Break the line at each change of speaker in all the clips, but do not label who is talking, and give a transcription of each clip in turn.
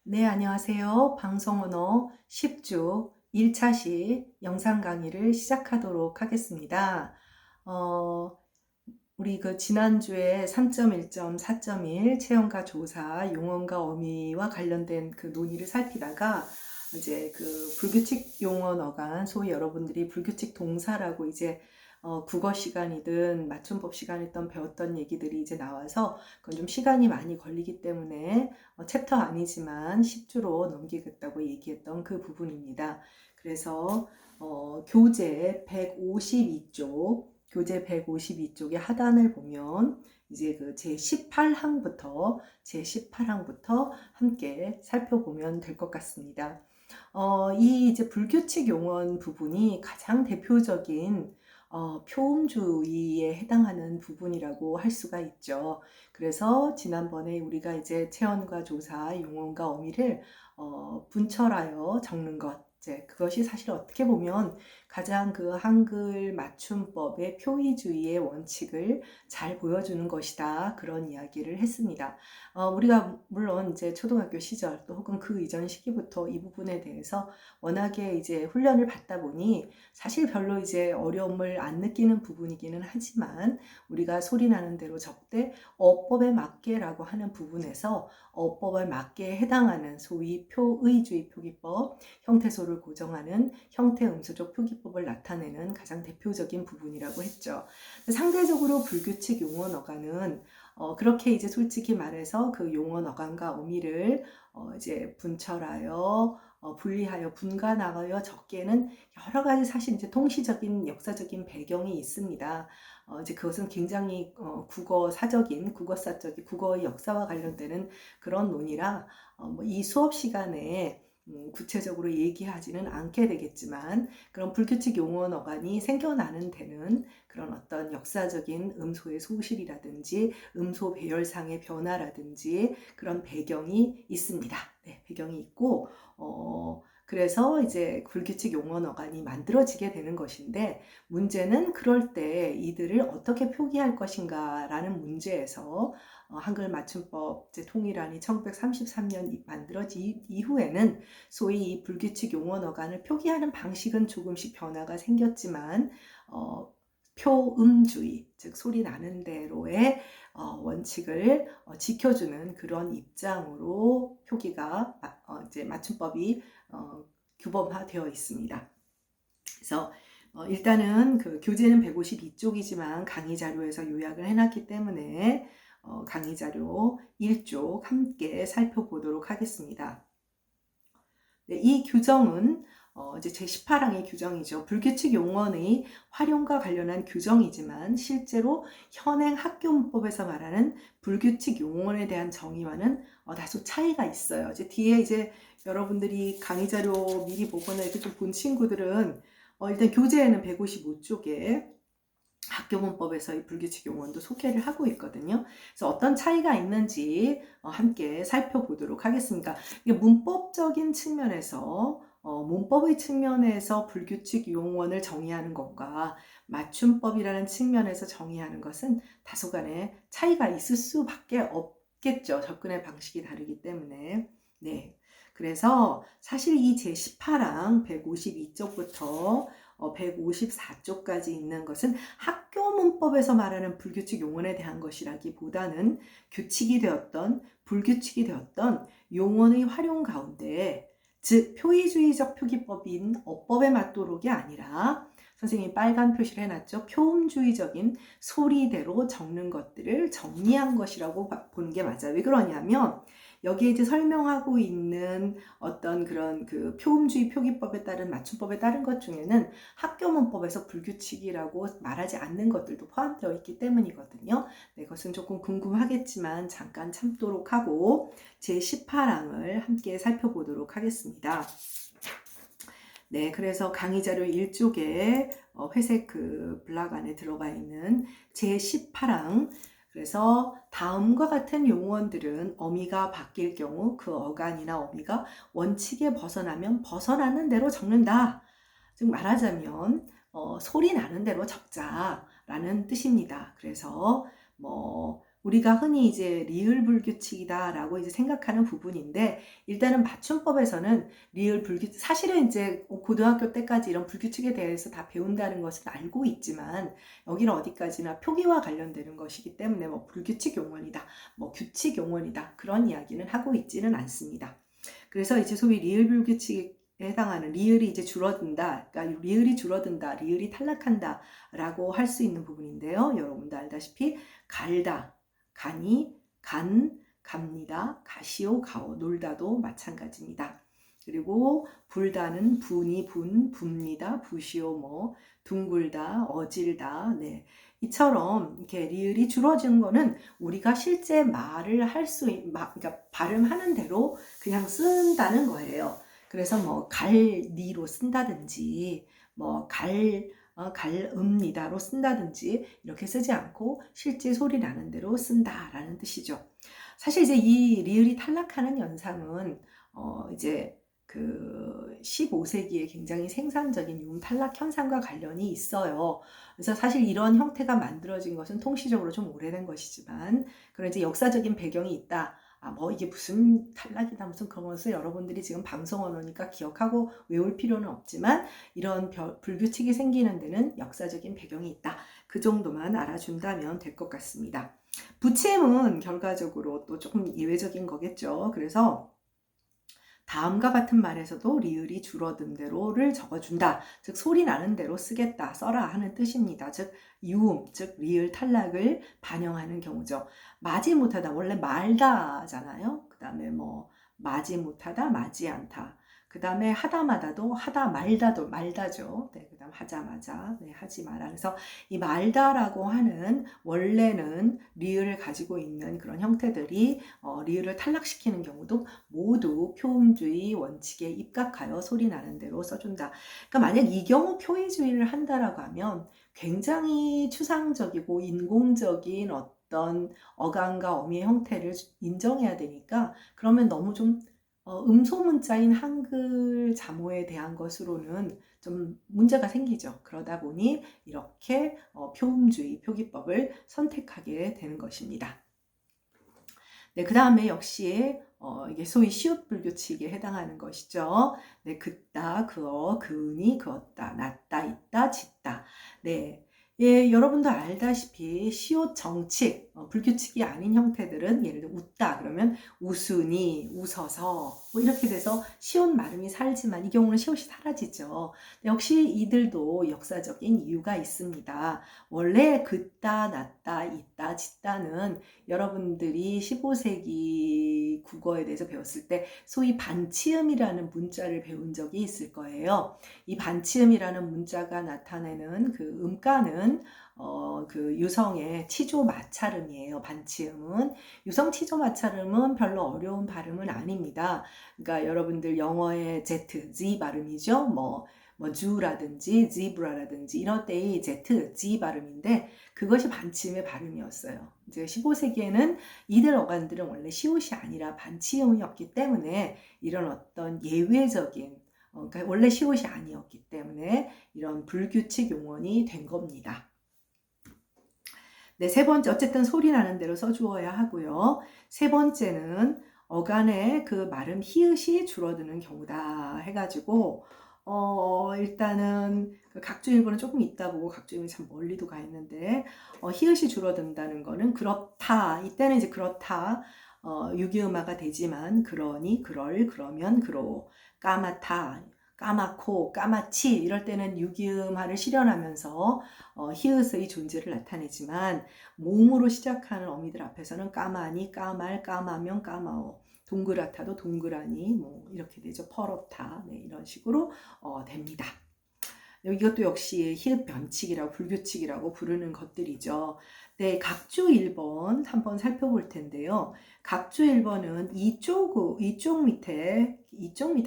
네, 안녕하세요. 방송 언어 10주 1차시 영상 강의를 시작하도록 하겠습니다. 어, 우리 지난주에 3.1점, 4.1 체험과 조사, 용언과 어미와 관련된 논의를 살피다가 이제 불규칙 용언 어간, 소위 여러분들이 불규칙 동사라고 이제 국어 시간이든 맞춤법 시간이든 배웠던 얘기들이 이제 나와서 그건 좀 시간이 많이 걸리기 때문에 챕터 아니지만 10주로 넘기겠다고 얘기했던 그 부분입니다. 그래서 교재 152쪽의 하단을 보면 이제 제18항부터 함께 살펴보면 될 것 같습니다. 이 이제 불규칙 용언 부분이 가장 대표적인 표음주의에 해당하는 부분이라고 할 수가 있죠. 그래서 지난번에 우리가 이제 체언과 조사, 용언과 어미를 분철하여 적는 것, 이제 그것이 사실 어떻게 보면 가장 한글 맞춤법의 표의주의의 원칙을 잘 보여주는 것이다. 그런 이야기를 했습니다. 우리가 물론 이제 초등학교 시절 또 혹은 그 이전 시기부터 이 부분에 대해서 워낙에 이제 훈련을 받다 보니 사실 별로 이제 어려움을 안 느끼는 부분이기는 하지만 우리가 소리 나는 대로 적되 어법에 맞게라고 하는 부분에서 어법에 맞게 해당하는 소위 표의주의 표기법, 형태소를 고정하는 형태음수적 표기법을 나타내는 가장 대표적인 부분이라고 했죠. 상대적으로 불규칙 용언 어간은 그렇게 이제 솔직히 말해서 그 용언 어간과 어미를 이제 분철하여 분리하여 분간하여 적기에는 여러 가지 사실 이제 통시적인 역사적인 배경이 있습니다. 이제 그것은 굉장히 국어사적인 국어의 역사와 관련되는 그런 논의라 이 수업 시간에 구체적으로 얘기하지는 않게 되겠지만 그런 불규칙 용언 어간이 생겨나는 데는 그런 어떤 역사적인 음소의 소실이라든지 음소 배열상의 변화라든지 그런 배경이 있습니다. 네, 배경이 있고 그래서 이제 불규칙 용언 어간이 만들어지게 되는 것인데 문제는 그럴 때 이들을 어떻게 표기할 것인가 라는 문제에서 한글 맞춤법 통일안이 1933년 만들어진 이후에는 소위 이 불규칙 용언 어간을 표기하는 방식은 조금씩 변화가 생겼지만 표음주의, 즉 소리 나는 대로의 원칙을 지켜주는 그런 입장으로 표기가 이제 맞춤법이 규범화되어 있습니다. 그래서 일단은 교재는 152쪽이지만 강의 자료에서 요약을 해놨기 때문에 강의 자료 1쪽 함께 살펴보도록 하겠습니다. 네, 이 규정은 이제 제18항의 규정이죠. 불규칙 용언의 활용과 관련한 규정이지만 실제로 현행 학교문법에서 말하는 불규칙 용언에 대한 정의와는 다소 차이가 있어요. 이제 뒤에 이제 여러분들이 강의 자료 미리 보거나 이렇게 좀 본 친구들은 일단 교재에는 155쪽에 학교문법에서의 불규칙 용언도 소개를 하고 있거든요. 그래서 어떤 차이가 있는지 함께 살펴보도록 하겠습니다. 문법적인 측면에서 문법의 측면에서 불규칙 용언을 정의하는 것과 맞춤법이라는 측면에서 정의하는 것은 다소간의 차이가 있을 수밖에 없겠죠. 접근의 방식이 다르기 때문에. 네. 그래서 사실 이 제18항 152쪽부터 154쪽까지 있는 것은 학교 문법에서 말하는 불규칙 용언에 대한 것이라기보다는 규칙이 되었던 불규칙이 되었던 용언의 활용 가운데 즉 표의주의적 표기법인 어법에 맞도록이 아니라 선생님이 빨간 표시를 해놨죠. 표음주의적인 소리대로 적는 것들을 정리한 것이라고 보는 게 맞아요. 왜 그러냐면 여기에 이제 설명하고 있는 어떤 그런 표음주의 표기법에 따른 맞춤법에 따른 것 중에는 학교문법에서 불규칙이라고 말하지 않는 것들도 포함되어 있기 때문이거든요. 네, 그것은 조금 궁금하겠지만 잠깐 참도록 하고 제18항을 함께 살펴보도록 하겠습니다. 네, 그래서 강의 자료 1쪽에 회색 블락 안에 들어가 있는 제18항 그래서 다음과 같은 용언들은 어미가 바뀔 경우 그 어간이나 어미가 원칙에 벗어나면 벗어나는 대로 적는다. 즉 말하자면 소리 나는 대로 적자라는 뜻입니다. 그래서 우리가 흔히 이제 리을 불규칙이다라고 이제 생각하는 부분인데, 일단은 맞춤법에서는 리을 불규칙, 사실은 이제 고등학교 때까지 이런 불규칙에 대해서 다 배운다는 것은 알고 있지만, 여기는 어디까지나 표기와 관련되는 것이기 때문에 뭐 불규칙 용언이다, 뭐 규칙 용언이다, 그런 이야기는 하고 있지는 않습니다. 그래서 이제 소위 리을 불규칙에 해당하는 리을이 이제 줄어든다, 그러니까 리을이 줄어든다, 리을이 탈락한다 라고 할 수 있는 부분인데요. 여러분도 알다시피 갈다, 가니, 갑니다, 가시오, 가오, 놀다도 마찬가지입니다. 그리고 불다는 분이 붑니다, 부시오, 뭐 둥글다, 어질다. 네. 이처럼 이렇게 리을이 줄어지는 거는 우리가 실제 말을 할 수, 그러니까 발음하는 대로 그냥 쓴다는 거예요. 그래서 뭐 갈니로 쓴다든지, 뭐 갈읍니다로 쓴다든지 이렇게 쓰지 않고 실제 소리 나는 대로 쓴다라는 뜻이죠. 사실 이제 이 리을이 탈락하는 현상은 이제 그 15세기에 굉장히 생산적인 융 탈락 현상과 관련이 있어요. 그래서 사실 이런 형태가 만들어진 것은 통시적으로 좀 오래된 것이지만, 그런 이제 역사적인 배경이 있다. 뭐 이게 무슨 탈락이다 무슨 그런 것을 여러분들이 지금 방송 언어니까 기억하고 외울 필요는 없지만, 이런 불규칙이 생기는 데는 역사적인 배경이 있다. 그 정도만 알아준다면 될 것 같습니다. 부침은 결과적으로 또 조금 예외적인 거겠죠. 그래서 다음과 같은 말에서도 리을이 줄어든 대로를 적어준다. 즉 소리 나는 대로 쓰겠다, 써라 하는 뜻입니다. 즉 유음, 즉 리을 탈락을 반영하는 경우죠. 마지 못하다, 원래 말다잖아요. 그 다음에 뭐 마지 못하다, 마지 않다. 그 다음에 하다마다도 하다 말다도 말다죠. 네, 그 다음 하자마자, 네, 하지 마라. 그래서 이 말다라고 하는 원래는 리을을 가지고 있는 그런 형태들이 리을을 탈락시키는 경우도 모두 표음주의 원칙에 입각하여 소리 나는 대로 써준다. 그러니까 만약 이 경우 표의주의를 한다라고 하면 굉장히 추상적이고 인공적인 어떤 어감과 어미의 형태를 인정해야 되니까, 그러면 너무 좀 음소문자인 한글 자모에 대한 것으로는 좀 문제가 생기죠. 그러다 보니 이렇게 표음주의 표기법을 선택하게 되는 것입니다. 네, 그 다음에 역시 이게 소위 시옷 불규칙에 해당하는 것이죠. 네, 긋다, 그어, 그으니, 그었다, 났다, 있다, 짓다. 네, 예, 여러분도 알다시피 시옷 정칙, 불규칙이 아닌 형태들은 예를 들어 웃다 그러면 웃으니, 웃어서 뭐 이렇게 돼서 시옷 발음이 살지만 이 경우는 시옷이 사라지죠. 역시 이들도 역사적인 이유가 있습니다. 원래 긋다, 났다, 있다, 짓다는 여러분들이 15세기 국어에 대해서 배웠을 때 소위 반치음이라는 문자를 배운 적이 있을 거예요. 이 반치음이라는 문자가 나타내는 그 음가는 그 유성의 치조 마찰음이에요. 반치음은 유성 치조 마찰음은 별로 어려운 발음은 아닙니다. 그러니까 여러분들 영어의 Z 발음이죠. 뭐 주라든지 지브라라든지 이런 때의 Z 발음인데, 그것이 반치음의 발음이었어요. 이제 15세기에는 이들 어간들은 원래 시옷이 아니라 반치음이었기 때문에 이런 어떤 예외적인, 그러니까 원래 시옷이 아니었기 때문에 이런 불규칙 용언이 된 겁니다. 네, 세 번째, 어쨌든 소리 나는 대로 써주어야 하고요. 세 번째는 어간의 그 말음 히읗이 줄어드는 경우다 해가지고, 일단은 그 각주일보는 조금 있다 보고 각주일보는 참 멀리도 가 있는데, 히읗이 줄어든다는 거는 그렇다. 이때는 이제 그렇다. 유기음화가 되지만 그러니, 그럴, 그러면, 그러, 까맣다, 까맣고, 까맣지 이럴 때는 유기음화를 실현하면서 히읗의 존재를 나타내지만, 모음으로 시작하는 어미들 앞에서는 까마니, 까말, 까마면, 까마오, 동그랗다도 동그라니, 뭐 이렇게 되죠. 퍼렇다, 네, 이런 식으로 됩니다. 이것도 역시 히읗 변칙이라고 불규칙이라고 부르는 것들이죠. 네, 각주 1번 한번 살펴볼 텐데요. 각주 1번은 이쪽 밑에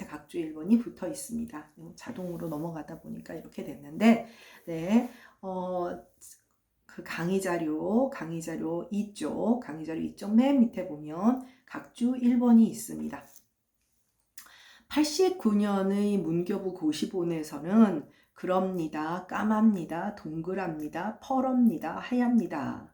각주 1번이 붙어 있습니다. 자동으로 넘어가다 보니까 이렇게 됐는데, 네, 그 강의 자료 이쪽 맨 밑에 보면 각주 1번이 있습니다. 89년의 문교부 고시본에서는 그럽니다, 까맙니다, 동그랍니다, 퍼럽니다, 하얗니다.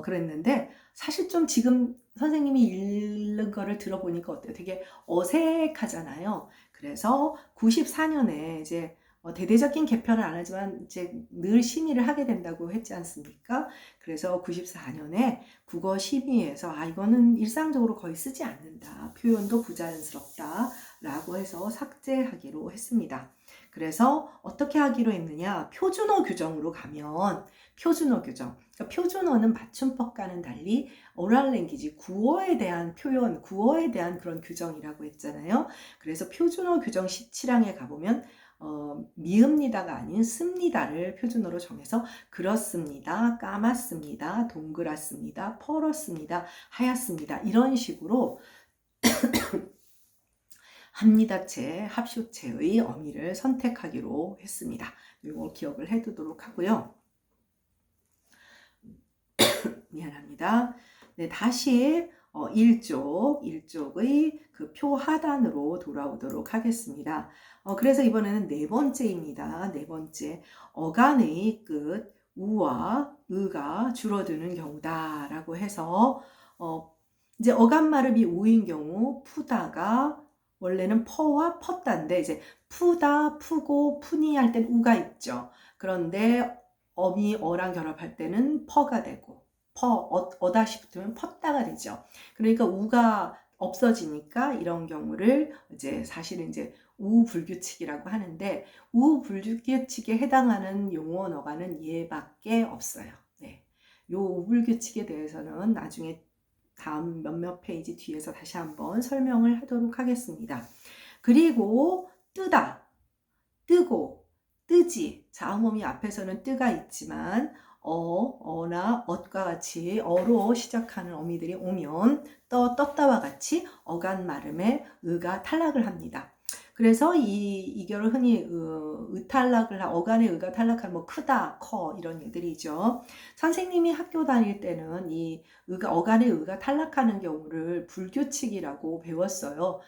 그랬는데 사실 좀 지금 선생님이 읽는 거를 들어보니까 어때요? 되게 어색하잖아요. 그래서 94년에 이제 대대적인 개편을 안 하지만 이제 늘 심의를 하게 된다고 했지 않습니까? 그래서 94년에 국어 심의에서 이거는 일상적으로 거의 쓰지 않는다. 표현도 부자연스럽다. 라고 해서 삭제하기로 했습니다. 그래서 어떻게 하기로 했느냐? 표준어 규정으로 가면 표준어 규정. 그러니까 표준어는 맞춤법과는 달리 오럴 랭귀지, 구어에 대한 표현, 구어에 대한 그런 규정이라고 했잖아요. 그래서 표준어 규정 17항에 가보면 미읍니다가 아닌 씁니다를 표준어로 정해서 그렇습니다, 까맣습니다, 동그랗습니다, 펄었습니다, 하얗습니다 이런 식으로 합니다체, 합쇼체의 어미를 선택하기로 했습니다. 이거 기억을 해두도록 하고요. 미안합니다. 네, 다시 1쪽의 그 표 하단으로 돌아오도록 하겠습니다. 그래서 이번에는 네 번째입니다. 네 번째, 어간의 끝 우와 의가 줄어드는 경우다 라고 해서 이제 어간 발음이 우인 경우 푸다가 원래는 퍼와 펐다인데 이제 푸다, 푸고, 푸니 할 땐 우가 있죠. 그런데 어미 어랑 결합할 때는 퍼가 되고 어다시 붙으면 펐다가 되죠. 그러니까 우가 없어지니까 이런 경우를 이제 사실은 이제 우불규칙이라고 하는데 우불규칙에 해당하는 용어 어간은 얘밖에 없어요. 네. 요 우불규칙에 대해서는 나중에 다음 몇몇 페이지 뒤에서 다시 한번 설명을 하도록 하겠습니다. 그리고 뜨다, 뜨고, 뜨지. 자음어미 앞에서는 뜨가 있지만 어나 엇과 같이 어로 시작하는 어미들이 오면 떴다와 같이 어간 발음에 의가 탈락을 합니다. 그래서 이결을 흔히 의탈락을 어간의 의가 탈락하는 뭐 크다, 커 이런 얘들이죠. 선생님이 학교 다닐 때는 이 어간의 의가 탈락하는 경우를 불규칙이라고 배웠어요.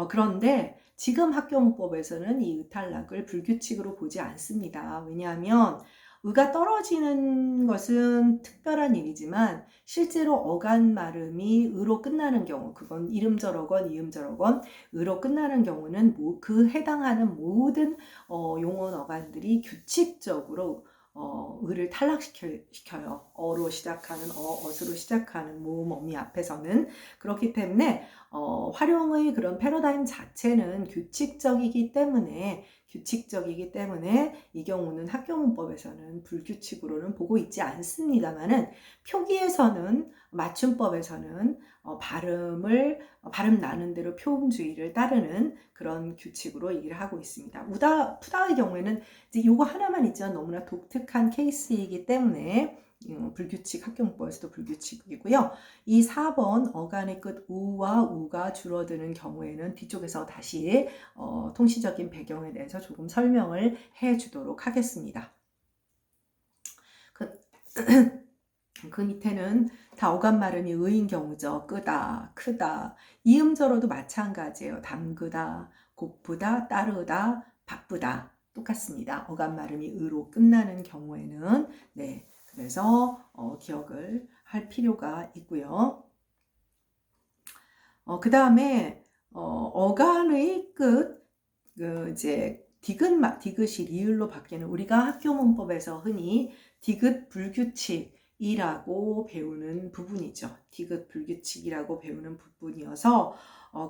그런데 지금 학교문법에서는 이 의탈락을 불규칙으로 보지 않습니다. 왜냐하면 의가 떨어지는 것은 특별한 일이지만 실제로 어간 발음이 의로 끝나는 경우, 그건 이름절어건 이음절어건 의로 끝나는 경우는 그 해당하는 모든 용언 어간들이 규칙적으로 의를 탈락시켜요. 어로 시작하는 어으로 시작하는 모음 어미 앞에서는. 그렇기 때문에 활용의 그런 패러다임 자체는 규칙적이기 때문에 이 경우는 학교문법에서는 불규칙으로는 보고 있지 않습니다만은 표기에서는 맞춤법에서는 발음 나는 대로 표음주의를 따르는 그런 규칙으로 얘기를 하고 있습니다. 푸다의 경우에는 이제 요거 하나만 있지만 너무나 독특한 케이스이기 때문에 불규칙, 학교문법에서도 불규칙이고요. 이 4번 어간의 끝 우와 우가 줄어드는 경우에는 뒤쪽에서 다시 통시적인 배경에 대해서 조금 설명을 해 주도록 하겠습니다. 그 밑에는 다 어간 발음이 의인 경우죠. 끄다, 크다. 이음절어도 마찬가지예요. 담그다, 고프다, 따르다, 바쁘다. 똑같습니다. 어간 발음이 의로 끝나는 경우에는 네. 그래서 기억을 할 필요가 있고요. 그 다음에 어간의 끝 이제 디귿이 리을로 바뀌는 우리가 학교문법에서 흔히 디귿 불규칙이라고 배우는 부분이죠. 디귿 불규칙이라고 배우는 부분이어서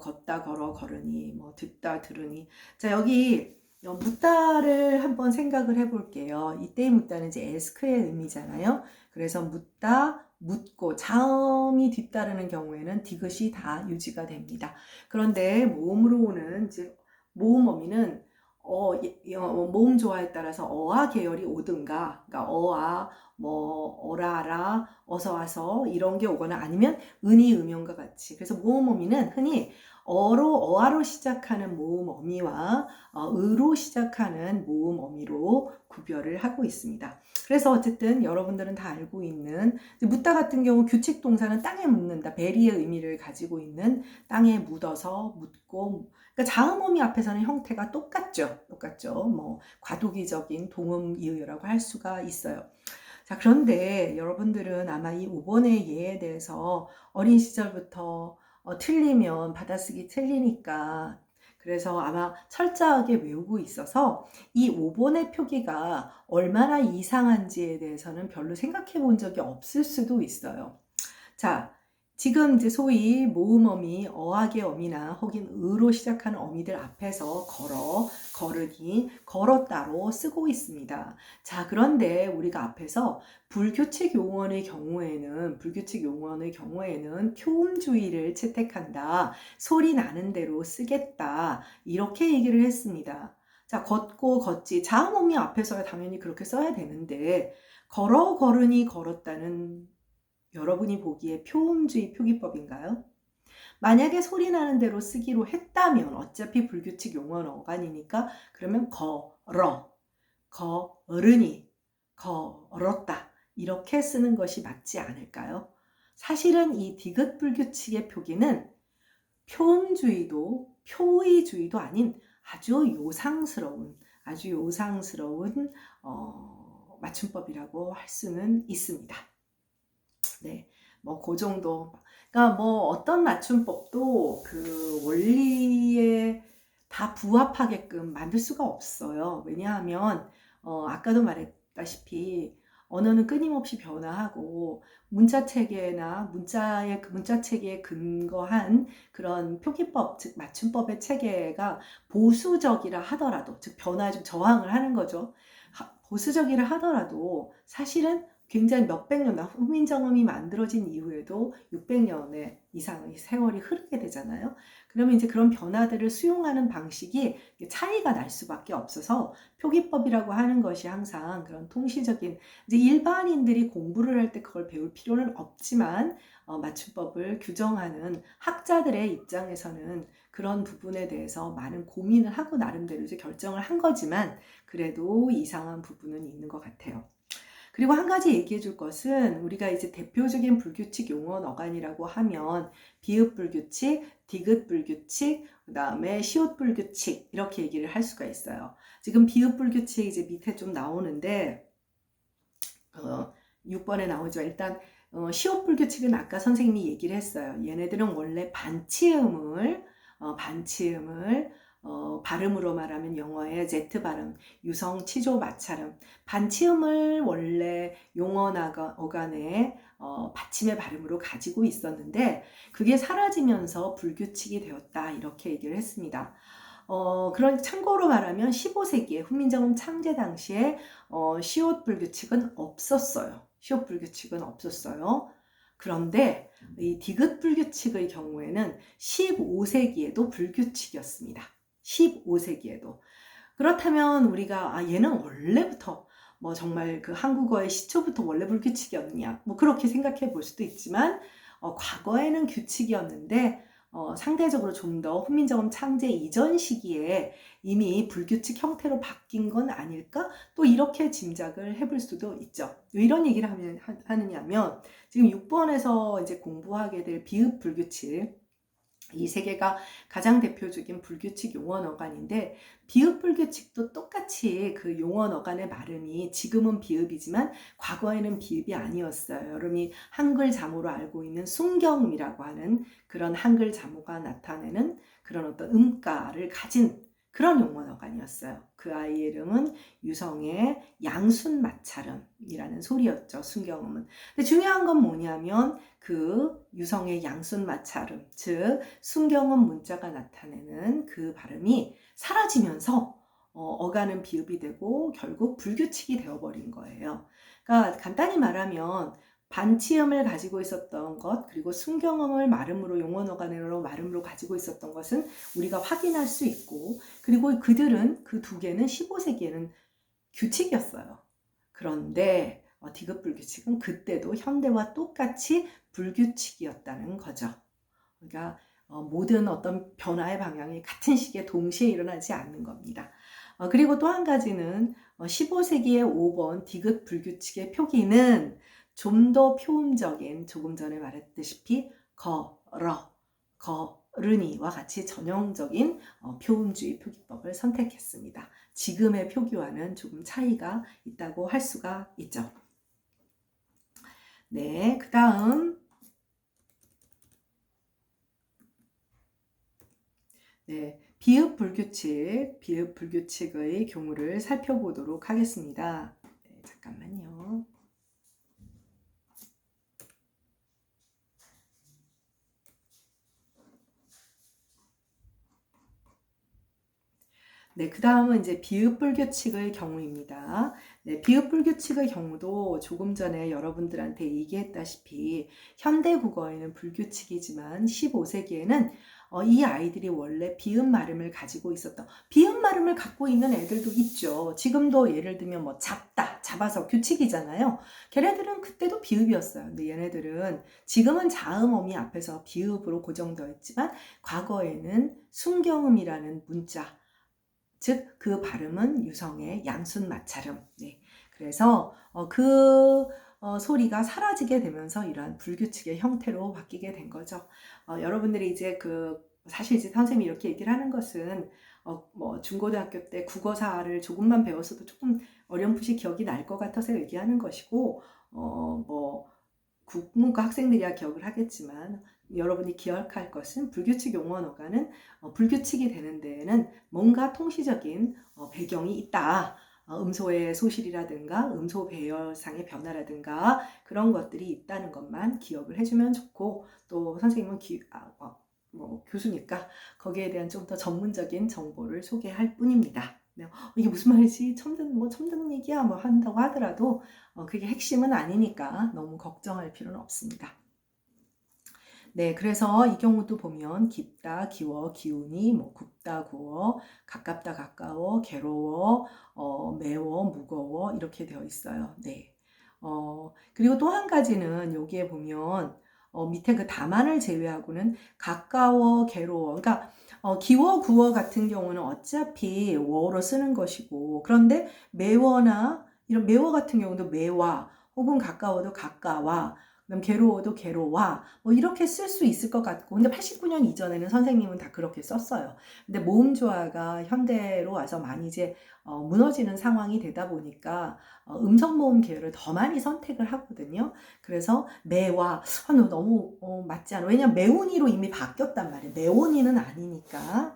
걷다 걸어 걸으니 뭐 듣다 들으니 자 여기 묻다를 한번 생각을 해볼게요. 이때의 묻다는 이제 에스크의 의미잖아요. 그래서 묻다, 묻고 자음이 뒤따르는 경우에는 디귿이 다 유지가 됩니다. 그런데 모음으로 오는 즉 모음 어미는 모음 조화에 따라서 어아 계열이 오든가, 그러니까 어아, 뭐 어라라, 어서와서 이런 게 오거나 아니면 은이 음영과 같이. 그래서 모음 어미는 흔히 어아로 시작하는 모음 어미와 의로 시작하는 모음 어미로 구별을 하고 있습니다. 그래서 어쨌든 여러분들은 다 알고 있는 묻다 같은 경우 규칙 동사는 땅에 묻는다. 베리의 의미를 가지고 있는 땅에 묻어서 묻고 그러니까 자음어미 앞에서는 형태가 똑같죠. 뭐 과도기적인 동음 이의라고 할 수가 있어요. 자, 그런데 여러분들은 아마 이 5번의 예에 대해서 어린 시절부터 틀리면 받아쓰기 틀리니까 그래서 아마 철저하게 외우고 있어서 이 5번의 표기가 얼마나 이상한지에 대해서는 별로 생각해 본 적이 없을 수도 있어요. 자, 지금 이제 소위 모음어미, 어학의 어미나 혹은 으로 시작하는 어미들 앞에서 걸어, 걸으니, 걸었다로 쓰고 있습니다. 자, 그런데 우리가 앞에서 불규칙 용언의 경우에는 표음주의를 채택한다. 소리 나는 대로 쓰겠다. 이렇게 얘기를 했습니다. 자, 걷고 걷지. 자음어미 앞에서야 당연히 그렇게 써야 되는데, 걸어, 걸으니, 걸었다는 여러분이 보기에 표음주의 표기법인가요? 만약에 소리 나는 대로 쓰기로 했다면 어차피 불규칙 용언 어간이니까 그러면 걸어, 걸으니, 걸었다 이렇게 쓰는 것이 맞지 않을까요? 사실은 이 디귿 불규칙의 표기는 표음주의도 표의주의도 아닌 아주 요상스러운 맞춤법이라고 할 수는 있습니다. 네, 뭐 그 정도. 그러니까 뭐 어떤 맞춤법도 그 원리에 다 부합하게끔 만들 수가 없어요. 왜냐하면 아까도 말했다시피 언어는 끊임없이 변화하고 문자 체계나 문자 체계에 근거한 그런 표기법, 즉 맞춤법의 체계가 보수적이라 하더라도, 즉 변화에 좀 저항을 하는 거죠. 보수적이라 하더라도 사실은 굉장히 몇백 년, 훈민정음이 만들어진 이후에도 600년의 이상의 세월이 흐르게 되잖아요. 그러면 이제 그런 변화들을 수용하는 방식이 차이가 날 수밖에 없어서 표기법이라고 하는 것이 항상 그런 통시적인, 이제 일반인들이 공부를 할 때 그걸 배울 필요는 없지만 맞춤법을 규정하는 학자들의 입장에서는 그런 부분에 대해서 많은 고민을 하고 나름대로 이제 결정을 한 거지만 그래도 이상한 부분은 있는 것 같아요. 그리고 한 가지 얘기해 줄 것은 우리가 이제 대표적인 불규칙 용언 어간이라고 하면 비읍 불규칙, 디귿 불규칙, 그 다음에 시옷 불규칙 이렇게 얘기를 할 수가 있어요. 지금 비읍 불규칙 이제 밑에 좀 나오는데 6번에 나오죠. 일단 시옷 불규칙은 아까 선생님이 얘기를 했어요. 얘네들은 원래 반치음을 발음으로 말하면 영어의 Z 발음, 유성, 치조, 마찰음, 반치음을 원래 용언 어간의 받침의 발음으로 가지고 있었는데 그게 사라지면서 불규칙이 되었다 이렇게 얘기를 했습니다. 그런 참고로 말하면 15세기에 훈민정음 창제 당시에 시옷 불규칙은 없었어요. 그런데 이 디귿 불규칙의 경우에는 15세기에도 불규칙이었습니다. 15세기에도. 그렇다면 우리가 얘는 원래부터 뭐 정말 그 한국어의 시초부터 원래 불규칙이었느냐 뭐 그렇게 생각해 볼 수도 있지만 과거에는 규칙이었는데 상대적으로 좀 더 훈민정음 창제 이전 시기에 이미 불규칙 형태로 바뀐 건 아닐까? 또 이렇게 짐작을 해볼 수도 있죠. 왜 이런 얘기를 하느냐면 지금 6번에서 이제 공부하게 될 비읍 불규칙 이 세 개가 가장 대표적인 불규칙 용언 어간인데 비읍 불규칙도 똑같이 그 용언 어간의 발음이 지금은 비읍이지만 과거에는 비읍이 아니었어요. 여러분이 한글 자모로 알고 있는 순경음이라고 하는 그런 한글 자모가 나타내는 그런 어떤 음가를 가진 그런 용언 어간이었어요. 그 아이의 이름은 유성의 양순마찰음이라는 소리였죠. 순경음은. 근데 중요한 건 뭐냐면 그 유성의 양순마찰음, 즉 순경음 문자가 나타내는 그 발음이 사라지면서 어간은 비읍이 되고 결국 불규칙이 되어버린 거예요. 그러니까 간단히 말하면 반치음을 가지고 있었던 것 그리고 순경음을 말음으로 용언 어간으로 말음으로 가지고 있었던 것은 우리가 확인할 수 있고 그리고 그들은 그 두 개는 15세기에는 규칙이었어요. 그런데 디귿 불규칙은 그때도 현대와 똑같이 불규칙이었다는 거죠. 그러니까 모든 어떤 변화의 방향이 같은 시기에 동시에 일어나지 않는 겁니다. 그리고 또 한 가지는 15세기의 5번 디귿 불규칙의 표기는 좀 더 표음적인 조금 전에 말했다시피 걸어, 걸으니와 같이 전형적인 표음주의 표기법을 선택했습니다. 지금의 표기와는 조금 차이가 있다고 할 수가 있죠. 네, 그 다음, 네, 비읍 불규칙의 경우를 살펴보도록 하겠습니다. 네, 잠깐만요. 네, 그 다음은 이제 비읍불규칙의 경우입니다. 네, 비읍불규칙의 경우도 조금 전에 여러분들한테 얘기했다시피 현대 국어에는 불규칙이지만 15세기에는 이 아이들이 원래 비읍 발음을 가지고 있었던, 비읍 발음을 갖고 있는 애들도 있죠. 지금도 예를 들면 뭐 잡다, 잡아서 규칙이잖아요. 걔네들은 그때도 비읍이었어요. 근데 얘네들은 지금은 자음어미 앞에서 비읍으로 고정되어 있지만 과거에는 순경음이라는 문자, 즉 그 발음은 유성의 양순 마찰음. 네. 그래서 소리가 사라지게 되면서 이러한 불규칙의 형태로 바뀌게 된 거죠. 여러분들이 이제 사실 이제 선생님이 이렇게 얘기를 하는 것은 뭐 중고등학교 때 국어사를 조금만 배웠어도 조금 어렴풋이 기억이 날 것 같아서 얘기하는 것이고, 뭐 국문과 학생들이야 기억을 하겠지만 여러분이 기억할 것은 불규칙 용어 어간은 불규칙이 되는 데에는 뭔가 통시적인 배경이 있다. 음소의 소실이라든가 음소 배열상의 변화라든가 그런 것들이 있다는 것만 기억을 해주면 좋고, 또 선생님은 뭐 교수니까 거기에 대한 좀 더 전문적인 정보를 소개할 뿐입니다. 이게 무슨 말이지? 첨단 얘기야 뭐 한다고 하더라도 그게 핵심은 아니니까 너무 걱정할 필요는 없습니다. 네, 그래서 이 경우도 보면 깊다, 기워, 기운이, 뭐 굽다, 구워, 가깝다, 가까워, 괴로워, 매워, 무거워 이렇게 되어 있어요. 네. 그리고 또 한 가지는 여기에 보면 밑에 그 다만을 제외하고는 가까워, 괴로워. 그러니까 기워, 구워 같은 경우는 어차피 워로 쓰는 것이고, 그런데 매워나 이런 매워 같은 경우도 매와 혹은 가까워도 가까와, 그럼 괴로워도 괴로워 뭐 이렇게 쓸 수 있을 것 같고, 근데 89년 이전에는 선생님은 다 그렇게 썼어요. 근데 모음조화가 현대로 와서 많이 이제 무너지는 상황이 되다 보니까 음성 모음 계열을 더 많이 선택을 하거든요. 그래서 매와 너무 맞지 않아. 왜냐면 매운이로 이미 바뀌었단 말이에요. 매운이는 아니니까.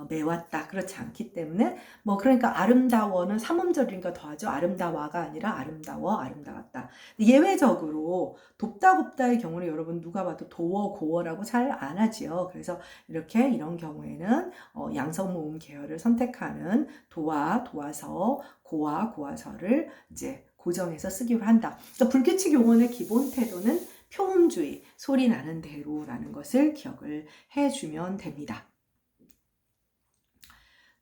매웠다 그렇지 않기 때문에 뭐 그러니까 아름다워는 삼음절이니까 더하죠. 아름다워가 아니라 아름다워, 아름다웠다. 예외적으로 돕다 곱다의 경우는 여러분 누가 봐도 도어 고어라고 잘 안 하지요. 그래서 이렇게 이런 경우에는 양성 모음 계열을 선택하는 도와 도와서, 고와 고와서를 이제 고정해서 쓰기로 한다. 그러니까 불규칙 용어의 기본 태도는 표음주의, 소리 나는 대로라는 것을 기억을 해주면 됩니다.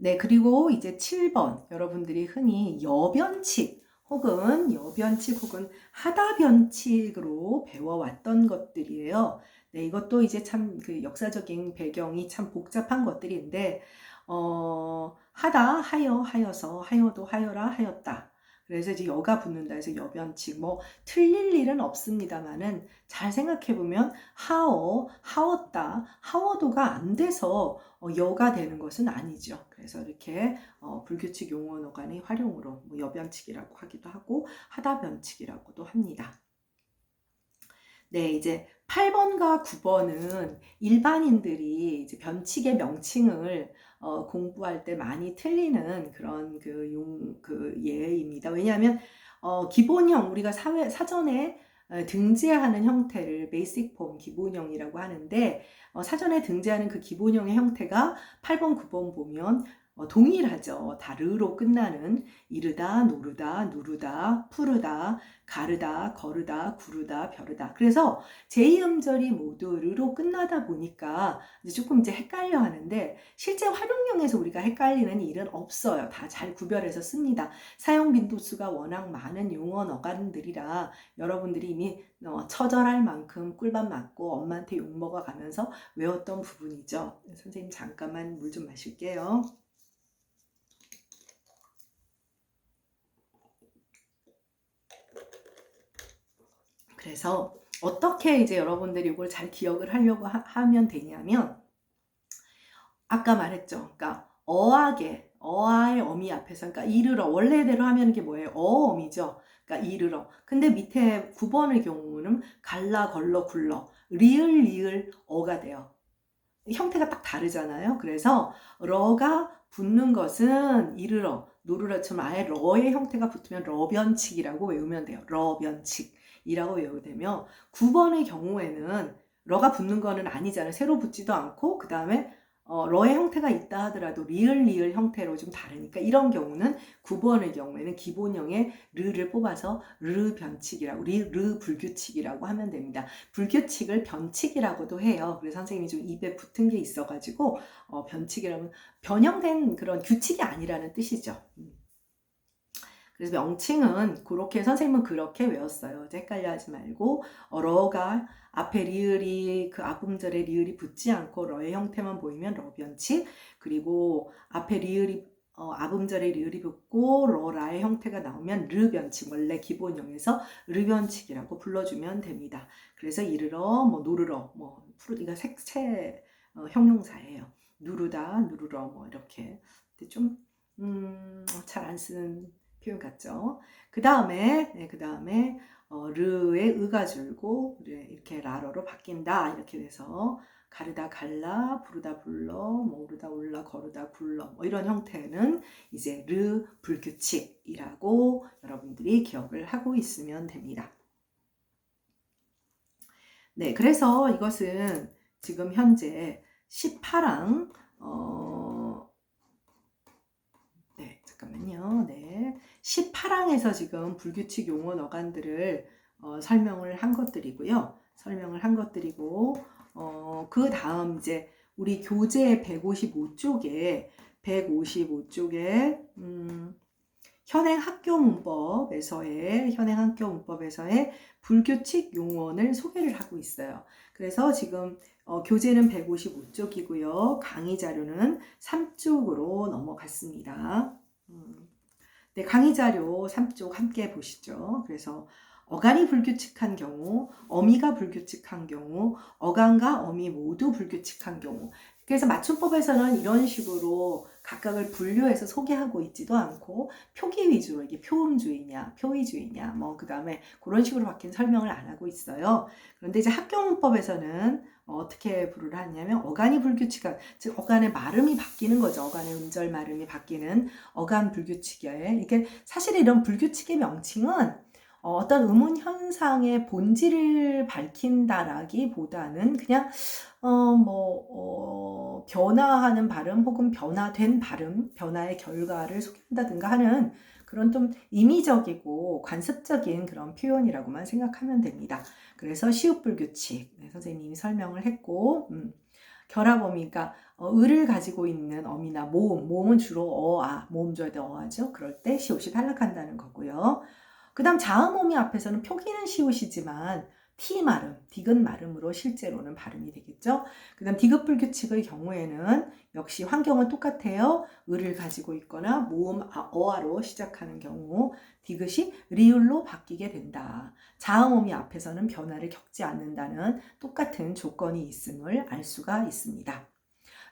네, 그리고 이제 7번 여러분들이 흔히 여변칙 혹은 하다변칙으로 배워왔던 것들이에요. 네, 이것도 이제 참 그 역사적인 배경이 참 복잡한 것들인데, 하다, 하여, 하여서, 하여도 하여라, 하였다. 그래서 이제 여가 붙는다 해서 여변칙, 뭐 틀릴 일은 없습니다만은 잘 생각해보면 하었다, 하어도가 안 돼서 여가 되는 것은 아니죠. 그래서 이렇게 불규칙 용어 간의 활용으로 뭐 여변칙이라고 하기도 하고 하다변칙이라고도 합니다. 네, 이제 8번과 9번은 일반인들이 이제 변칙의 명칭을 공부할 때 많이 틀리는 그런 그 예입니다. 왜냐하면 기본형 우리가 사전에 등재하는 형태를 베이직 폼 기본형이라고 하는데, 사전에 등재하는 그 기본형의 형태가 8번, 9번 보면 동일하죠. 다 르로 끝나는 이르다, 노르다, 누르다, 푸르다, 가르다, 거르다, 구르다, 벼르다. 그래서 제2음절이 모두 르로 끝나다 보니까 조금 이제 헷갈려 하는데, 실제 활용형에서 우리가 헷갈리는 일은 없어요. 다 잘 구별해서 씁니다. 사용 빈도수가 워낙 많은 용어 어간들이라 여러분들이 이미 처절할 만큼 꿀밤 맞고 엄마한테 욕먹어 가면서 외웠던 부분이죠. 선생님 잠깐만 물 좀 마실게요. 그래서 어떻게 이제 여러분들이 이걸 잘 기억을 하려고 하면 되냐면, 아까 말했죠. 그러니까 어의 어미 앞에서, 그러니까 이르러 원래대로 하면 이게 뭐예요? 어음이죠. 그러니까 이르러. 근데 밑에 9번의 경우는 갈라, 걸러, 굴러. 리을, 리을, 어가 돼요. 형태가 딱 다르잖아요. 그래서 러가 붙는 것은 이르러, 누르러처럼 아예 러의 형태가 붙으면 러변칙이라고 외우면 돼요. 러변칙이라고 외우면 되며 9번의 경우에는 러가 붙는 거는 아니잖아요. 새로 붙지도 않고 그 다음에 러의 형태가 있다 하더라도 리을 형태로 좀 다르니까 이런 경우는 9번의 경우에는 기본형의 르를 뽑아서 르 변칙이라고 르 불규칙이라고 하면 됩니다. 불규칙을 변칙이라고도 해요. 그래서 선생님이 좀 입에 붙은 게 있어가지고 변칙이라면 변형된 그런 규칙이 아니라는 뜻이죠. 그래서 명칭은 그렇게 선생님은 그렇게 외웠어요. 헷갈려 하지 말고 러가 앞에 리을이 그 앞음절에 리을이 붙지 않고 러의 형태만 보이면 러변칙, 그리고 앞에 리을이 앞음절에 리을이 붙고 러라의 형태가 나오면 르변칙, 원래 기본형에서 르변칙이라고 불러주면 됩니다. 그래서 이르러, 뭐 노르러, 뭐 푸르기가 색채 형용사예요. 누르다, 누르러, 뭐 이렇게 좀 잘 안 쓰는 표현 같죠? 그 다음에 르에 의가 줄고 이렇게 라러로 바뀐다 이렇게 돼서 가르다 갈라, 부르다 불러, 뭐 오르다 올라, 거르다 굴러 뭐 이런 형태는 이제 르 불규칙이라고 여러분들이 기억을 하고 있으면 됩니다. 네, 그래서 이것은 지금 현재 18항 네, 잠깐만요. 네. 18항에서 지금 불규칙 용어 어간들을 설명을 한 것들이고요. 그 다음 이제 우리 교재 155쪽에 현행 학교 문법에서의 불규칙 용어를 소개를 하고 있어요. 그래서 지금 교재는 155쪽이고요. 강의 자료는 3쪽으로 넘어갔습니다. 네, 강의 자료 3쪽 함께 보시죠. 그래서 어간이 불규칙한 경우, 어미가 불규칙한 경우, 어간과 어미 모두 불규칙한 경우. 그래서 맞춤법에서는 이런 식으로 각각을 분류해서 소개하고 있지도 않고 표기 위주로 이게 표음주의냐, 표의주의냐, 뭐 그 다음에 그런 식으로 바뀐 설명을 안 하고 있어요. 그런데 이제 학교문법에서는 어떻게 부르를 하냐면 어간이 불규칙한, 즉 어간의 발음이 바뀌는 거죠. 어간의 음절 발음이 바뀌는 어간 불규칙이에요. 이게 사실 이런 불규칙의 명칭은 어떤 음운 현상의 본질을 밝힌다라기보다는 그냥 변화하는 발음 혹은 변화된 발음, 변화의 결과를 소개한다든가 하는 그런 좀 임의적이고 관습적인 그런 표현이라고만 생각하면 됩니다. 그래서 시읒불규칙, 네, 선생님이 설명을 했고 결합어미가 을을 가지고 있는 어미나 모음은 주로 모음 줘야 돼 어아죠. 그럴 때 시옷이 탈락한다는 거고요. 그 다음 자음어미 앞에서는 표기는 시옷이지만 T말음, 디귿 말음으로 실제로는 발음이 되겠죠. 그 다음 디귿불규칙의 경우에는 역시 환경은 똑같아요. 을을 가지고 있거나 모음 어아로 시작하는 경우 디귿이 리을로 바뀌게 된다. 자음어미 앞에서는 변화를 겪지 않는다는 똑같은 조건이 있음을 알 수가 있습니다.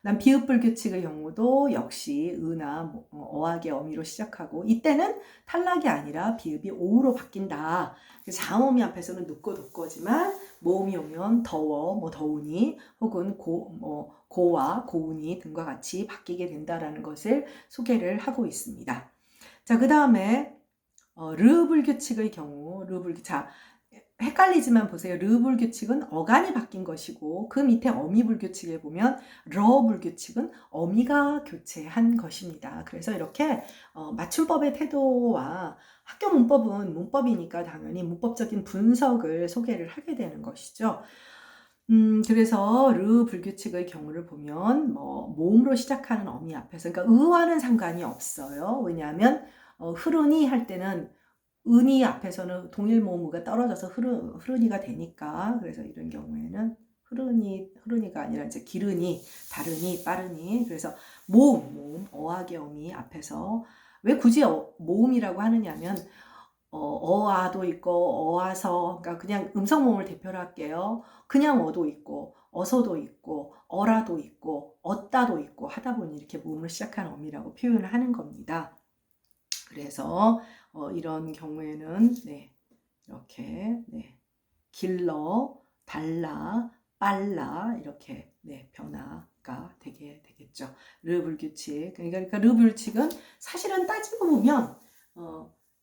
난 비읍불규칙의 경우도 역시 으나 어학의 어미로 시작하고 이때는 탈락이 아니라 비읍이 오으로 바뀐다. 자음어미 앞에서는 눕고지만 모음이 오면 더워, 더우니 혹은 고와 고우니 등과 같이 바뀌게 된다라는 것을 소개를 하고 있습니다. 자, 그 다음에 르불규칙의 경우 헷갈리지만 보세요. 르불규칙은 어간이 바뀐 것이고 그 밑에 어미불규칙에 보면 러불규칙은 어미가 교체한 것입니다. 그래서 이렇게 맞춤법의 태도와 학교 문법은 문법이니까 당연히 문법적인 분석을 소개를 하게 되는 것이죠. 그래서 르불규칙의 경우를 보면 모음으로 시작하는 어미 앞에서 그러니까 의와는 상관이 없어요. 왜냐하면 흐르니 할 때는 은이 앞에서는 동일 모음가 떨어져서 흐르니가 되니까 그래서 이런 경우에는 흐르니가 아니라 이제 기르니, 다르니, 빠르니 그래서 모음, 어학의 어미 앞에서 왜 굳이 모음이라고 하느냐면 어아도 있고 어아서 그러니까 그냥 음성 모음을 대표로 할게요. 그냥 어도 있고 어서도 있고 어라도 있고 어따도 있고 하다 보니 이렇게 모음을 시작하는 어미라고 표현을 하는 겁니다. 그래서 이런 경우에는 네, 이렇게 네, 길러, 달라, 빨라 이렇게 네, 변화가 되게 되겠죠. 르 불규칙. 그러니까 르 불규칙은 사실은 따지고 보면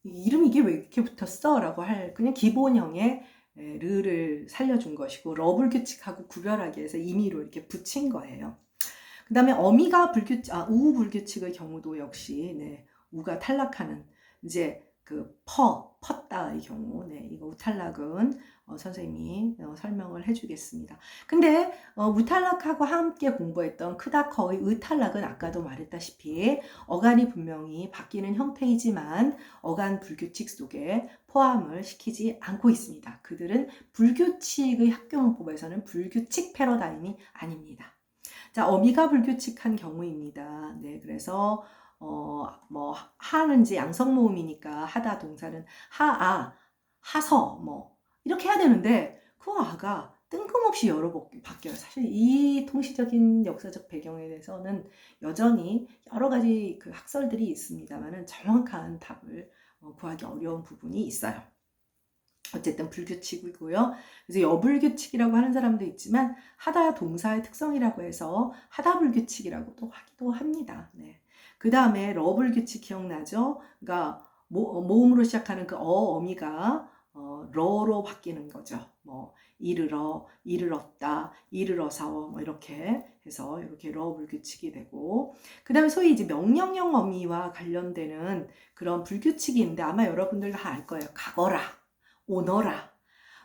이름이 이게 왜 이렇게 붙었어? 라고 할 그냥 기본형의 르를 살려준 것이고 러 불규칙하고 구별하기 위해서 임의로 이렇게 붙인 거예요. 그 다음에 어미가 우 불규칙의 경우도 역시 네, 우가 탈락하는 이제 그 펐다의 경우 네, 이거 우탈락은 선생님이 설명을 해주겠습니다. 근데 우탈락하고 함께 공부했던 크다 커의 의탈락은 아까도 말했다시피 어간이 분명히 바뀌는 형태이지만 어간 불규칙 속에 포함을 시키지 않고 있습니다. 그들은 불규칙의 학교문법에서는 불규칙 패러다임이 아닙니다. 자, 어미가 불규칙한 경우입니다. 네, 그래서 뭐 하는 이제 양성 모음이니까 하다 동사는 하아, 하서 뭐 이렇게 해야 되는데 그 아가 뜬금없이 여러 번 바뀌어요. 사실 이 통시적인 역사적 배경에 대해서는 여전히 여러 가지 그 학설들이 있습니다만은 정확한 답을 구하기 어려운 부분이 있어요. 어쨌든 불규칙이고요. 그래서 여불규칙이라고 하는 사람도 있지만 하다 동사의 특성이라고 해서 하다 불규칙이라고도 하기도 합니다. 네. 그 다음에 러불규칙 기억나죠? 그러니까 모음으로 시작하는 그 어미가 러로 바뀌는 거죠. 뭐 이르러, 이르렀다, 이르러서 뭐 이렇게 해서 이렇게 러불규칙이 되고 그 다음에 소위 이제 명령형 어미와 관련되는 그런 불규칙이 있는데 아마 여러분들 다 알 거예요. 가거라. 오너라.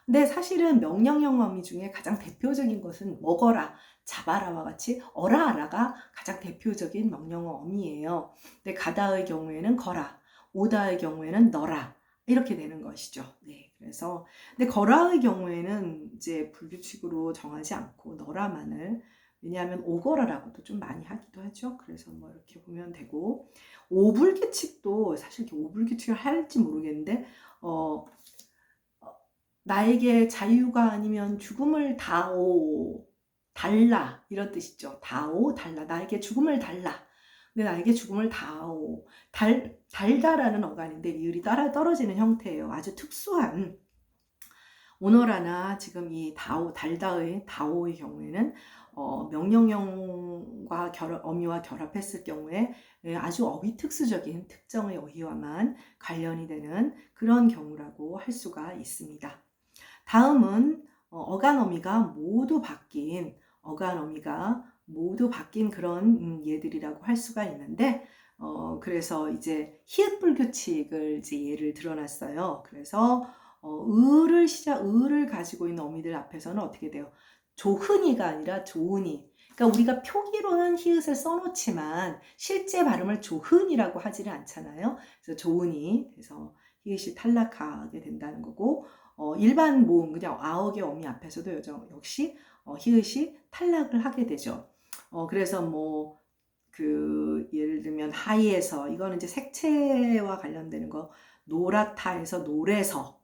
근데 사실은 명령형 어미 중에 가장 대표적인 것은 먹어라, 잡아라와 같이 어라아라가 가장 대표적인 명령어 어미예요. 근데 가다의 경우에는 거라, 오다의 경우에는 너라 이렇게 되는 것이죠. 네, 그래서 근데 거라의 경우에는 이제 불규칙으로 정하지 않고 너라만을 왜냐하면 오거라라고도 좀 많이 하기도 하죠. 그래서 뭐 이렇게 보면 되고 오불규칙도 사실 이렇게 오불규칙을 할지 모르겠는데 나에게 자유가 아니면 죽음을 다오, 달라 이런 뜻이죠. 다오, 달라. 나에게 죽음을 달라. 근데 나에게 죽음을 다오. 달다라는 어간인데 리을이 따라 떨어지는 형태예요. 아주 특수한 오너라나 지금 이 다오, 달다의 다오의 경우에는 명령형과 어미와 결합했을 경우에 아주 어휘 특수적인 특정의 어휘와만 관련이 되는 그런 경우라고 할 수가 있습니다. 다음은 어간어미가 모두 바뀐 그런 얘들이라고 할 수가 있는데 그래서 이제 히읗 불규칙을 이제 예를 들어놨어요. 그래서 을을 가지고 있는 어미들 앞에서는 어떻게 돼요? 조흔이가 아니라 조은이. 그러니까 우리가 표기로는 히읗을 써놓지만 실제 발음을 조흔이라고 하지는 않잖아요. 그래서 조은이 그래서 히읗이 탈락하게 된다는 거고 일반 모음 그냥 아역의 어미 앞에서도 역시 히읗이 탈락을 하게 되죠. 그래서 뭐 그 예를 들면 하이에서 이거는 이제 색채와 관련되는 거 노랗다에서 노래서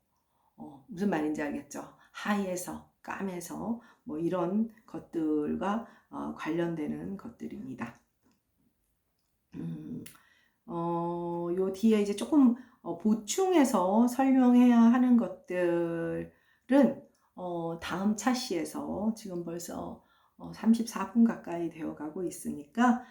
무슨 말인지 알겠죠? 하이에서 까매서 뭐 이런 것들과 관련되는 것들입니다. 요 뒤에 이제 조금 보충해서 설명해야 하는 것들은 다음 차시에서 지금 벌써 34분 가까이 되어 가고 있으니까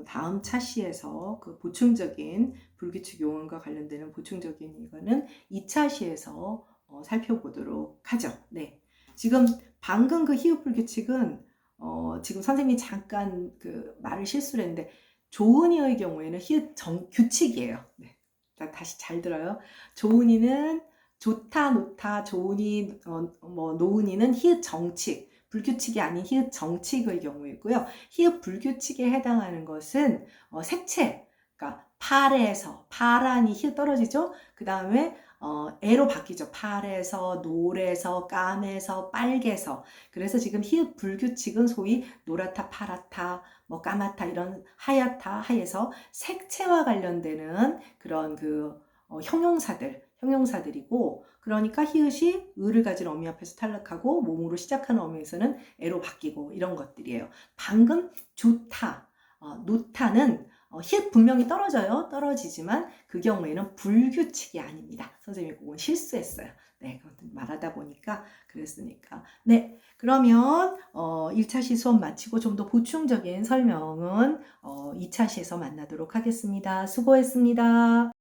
다음 차시에서 그 보충적인 불규칙 용언과 관련되는 보충적인 이거는 2차시에서 살펴보도록 하죠. 네. 지금 방금 그 히읗 불규칙은 지금 선생님이 잠깐 그 말을 실수를 했는데 조은이의 경우에는 히읗 규칙이에요. 네. 다시 잘 들어요. 조은이는 좋다, 놓다, 좋으니, 뭐 노은이는 히읗 정칙, 불규칙이 아닌 히읗 정칙의 경우이고요. 히읗 불규칙에 해당하는 것은 색채, 그러니까 파래서, 파란이 히읗 떨어지죠. 그 다음에 애로 바뀌죠. 파래서, 노래서, 까매서, 빨개서. 그래서 지금 히읗 불규칙은 소위 노랗다, 파랗다, 뭐 까맣다 이런 하얗다, 하얘서 색채와 관련되는 그런 그 형용사들이고 그러니까 히읗이 을을 가진 어미 앞에서 탈락하고 몸으로 시작하는 어미에서는 애로 바뀌고 이런 것들이에요. 방금 좋다, 놓다는 힙 분명히 떨어져요. 떨어지지만 그 경우에는 불규칙이 아닙니다. 선생님이 그건 실수했어요. 네, 그건 말하다 보니까 그랬으니까. 네, 그러면 1차 시 수업 마치고 좀 더 보충적인 설명은 2차 시에서 만나도록 하겠습니다. 수고했습니다.